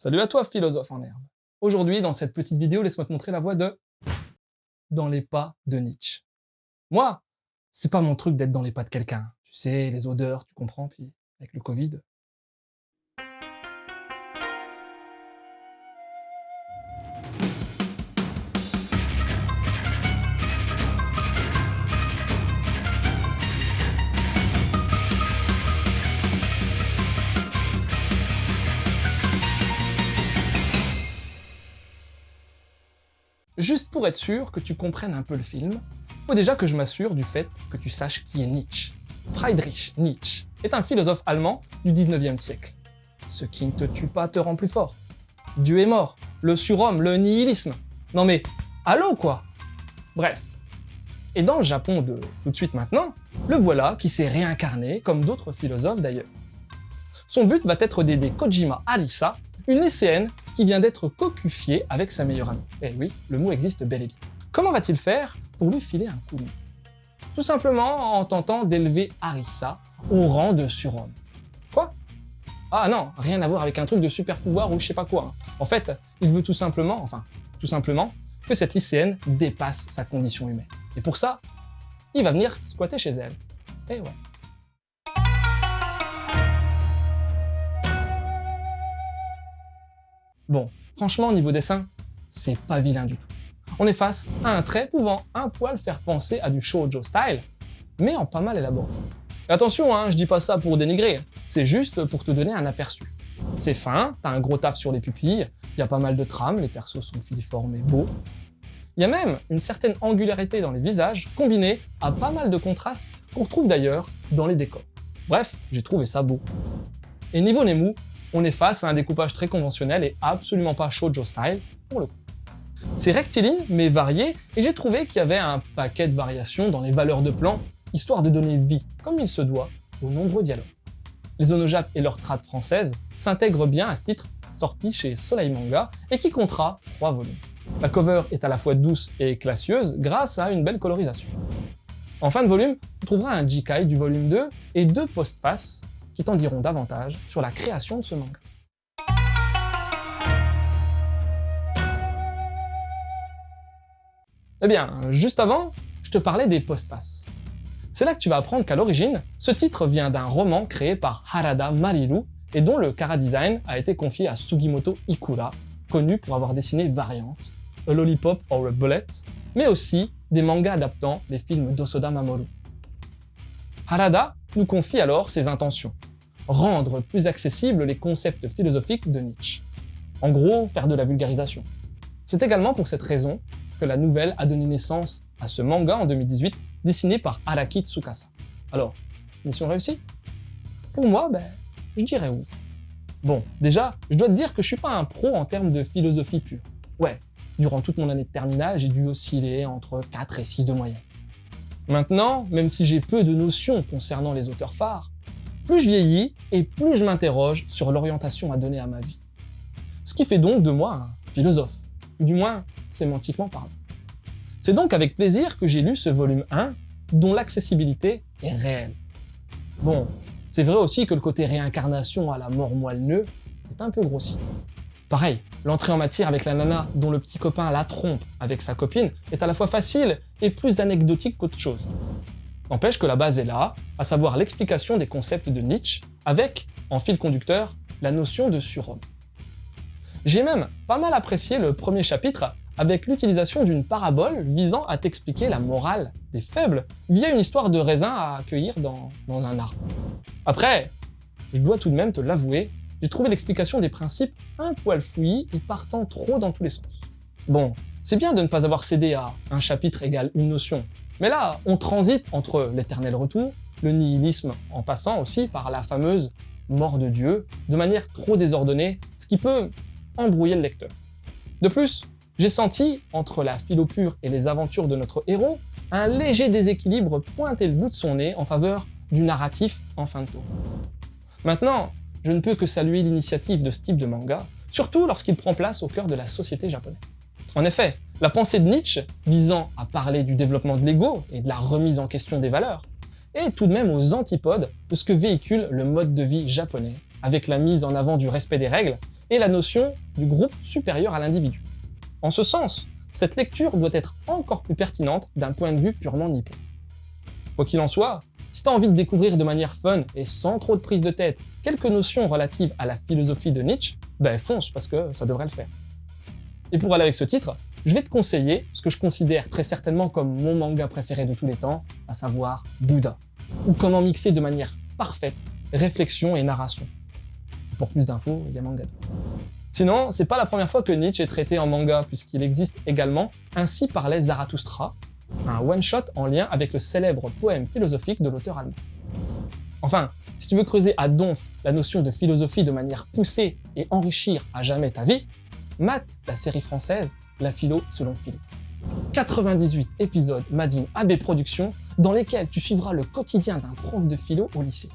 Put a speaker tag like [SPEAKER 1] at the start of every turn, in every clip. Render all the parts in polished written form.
[SPEAKER 1] Salut à toi, philosophe en herbe. Aujourd'hui, dans cette petite vidéo, laisse-moi te montrer la voie de... dans les pas de Nietzsche. Moi, c'est pas mon truc d'être dans les pas de quelqu'un. Tu sais, les odeurs, tu comprends, puis avec le Covid... Juste pour être sûr que tu comprennes un peu le film, faut déjà que je m'assure du fait que tu saches qui est Nietzsche. Friedrich Nietzsche est un philosophe allemand du 19e siècle. Ce qui ne te tue pas te rend plus fort. Dieu est mort, le surhomme, le nihilisme. Non mais, allô quoi. Bref. Et dans le Japon de tout de suite maintenant, le voilà qui s'est réincarné comme d'autres philosophes d'ailleurs. Son but va être d'aider Kojima Arisa, une lycéenne qui vient d'être cocufiée avec sa meilleure amie. Eh oui, le mot existe bel et bien. Comment va-t-il faire pour lui filer un coup de main? Tout simplement en tentant d'élever Arisa au rang de surhomme. Quoi? Ah non, rien à voir avec un truc de super pouvoir ou je sais pas quoi. En fait, il veut tout simplement, que cette lycéenne dépasse sa condition humaine. Et pour ça, il va venir squatter chez elle. Eh ouais. Bon, franchement, au niveau dessin, c'est pas vilain du tout. On est face à un trait pouvant un poil faire penser à du shoujo style, mais en pas mal élaboré. Et attention, je dis pas ça pour dénigrer, c'est juste pour te donner un aperçu. C'est fin, t'as un gros taf sur les pupilles, il y a pas mal de trames, les persos sont filiformes et beaux. Il y a même une certaine angularité dans les visages, combinée à pas mal de contrastes qu'on retrouve d'ailleurs dans les décors. Bref, j'ai trouvé ça beau. Et niveau Nemu, on est face à un découpage très conventionnel et absolument pas shoujo style pour le coup. C'est rectiligne mais varié et j'ai trouvé qu'il y avait un paquet de variations dans les valeurs de plan, histoire de donner vie, comme il se doit, aux nombreux dialogues. Les onojap et leur trad française s'intègrent bien à ce titre, sorti chez Soleil Manga et qui comptera 3 volumes. La cover est à la fois douce et classieuse grâce à une belle colorisation. En fin de volume, tu trouveras un Jikai du volume 2 et 2 postfaces qui t'en diront davantage sur la création de ce manga. Eh bien, juste avant, je te parlais des postfaces. C'est là que tu vas apprendre qu'à l'origine, ce titre vient d'un roman créé par Harada Mariru et dont le chara-design a été confié à Sugimoto Ikura, connu pour avoir dessiné Variante, A Lollipop or a Bullet, mais aussi des mangas adaptant les films d'Osoda Mamoru. Harada nous confie alors ses intentions, rendre plus accessibles les concepts philosophiques de Nietzsche. En gros, faire de la vulgarisation. C'est également pour cette raison que la nouvelle a donné naissance à ce manga en 2018, dessiné par Araki Tsukasa. Alors, mission réussie? Pour moi, je dirais oui. Bon, déjà, je dois te dire que je suis pas un pro en termes de philosophie pure. Ouais, durant toute mon année de terminale, j'ai dû osciller entre 4 et 6 de moyenne. Maintenant, même si j'ai peu de notions concernant les auteurs phares, plus je vieillis et plus je m'interroge sur l'orientation à donner à ma vie. Ce qui fait donc de moi un philosophe, du moins sémantiquement parlant. C'est donc avec plaisir que j'ai lu ce volume 1, dont l'accessibilité est réelle. Bon, c'est vrai aussi que le côté réincarnation à la mort moelle-nœud est un peu grossier. Pareil, l'entrée en matière avec la nana dont le petit copain la trompe avec sa copine est à la fois facile et plus anecdotique qu'autre chose. N'empêche que la base est là, à savoir l'explication des concepts de Nietzsche, avec, en fil conducteur, la notion de surhomme. J'ai même pas mal apprécié le premier chapitre avec l'utilisation d'une parabole visant à t'expliquer la morale des faibles via une histoire de raisin à accueillir dans un arbre. Après, je dois tout de même te l'avouer, j'ai trouvé l'explication des principes un poil fouillis et partant trop dans tous les sens. Bon, c'est bien de ne pas avoir cédé à un chapitre égale une notion, mais là, on transite entre l'éternel retour, le nihilisme en passant aussi par la fameuse mort de Dieu, de manière trop désordonnée, ce qui peut embrouiller le lecteur. De plus, j'ai senti, entre la philo pure et les aventures de notre héros, un léger déséquilibre pointer le bout de son nez en faveur du narratif en fin de tour. Maintenant, je ne peux que saluer l'initiative de ce type de manga, surtout lorsqu'il prend place au cœur de la société japonaise. En effet, la pensée de Nietzsche, visant à parler du développement de l'ego et de la remise en question des valeurs, est tout de même aux antipodes de ce que véhicule le mode de vie japonais, avec la mise en avant du respect des règles et la notion du groupe supérieur à l'individu. En ce sens, cette lecture doit être encore plus pertinente d'un point de vue purement nippon. Quoi qu'il en soit, si t'as envie de découvrir de manière fun et sans trop de prise de tête quelques notions relatives à la philosophie de Nietzsche, ben fonce parce que ça devrait le faire. Et pour aller avec ce titre, je vais te conseiller ce que je considère très certainement comme mon manga préféré de tous les temps, à savoir Bouddha, ou comment mixer de manière parfaite réflexion et narration. Pour plus d'infos, il y a Manga 2. Sinon, c'est pas la première fois que Nietzsche est traité en manga, puisqu'il existe également Ainsi parlait Zarathustra, un one-shot en lien avec le célèbre poème philosophique de l'auteur allemand. Enfin, si tu veux creuser à donf la notion de philosophie de manière poussée et enrichir à jamais ta vie, mate la série française La Philo selon Philippe. 98 épisodes made in AB Productions dans lesquels tu suivras le quotidien d'un prof de philo au lycée.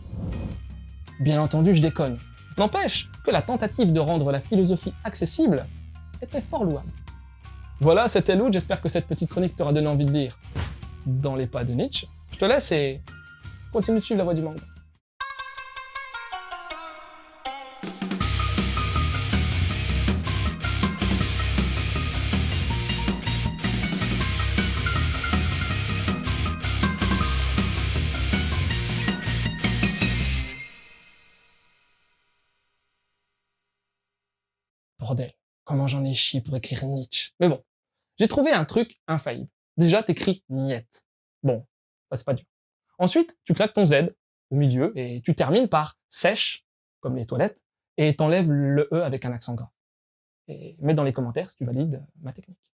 [SPEAKER 1] Bien entendu, je déconne. N'empêche que la tentative de rendre la philosophie accessible était fort louable. Voilà, c'était Loot, j'espère que cette petite chronique t'aura donné envie de lire dans les pas de Nietzsche. Je te laisse et continue de suivre la voie du manga. Bordel, comment j'en ai chié pour écrire Nietzsche. Mais bon, j'ai trouvé un truc infaillible. Déjà, t'écris Niette. Bon, ça c'est pas dur. Ensuite, tu claques ton Z au milieu et tu termines par sèche, comme les toilettes, et t'enlèves le E avec un accent grave. Et mets dans les commentaires si tu valides ma technique.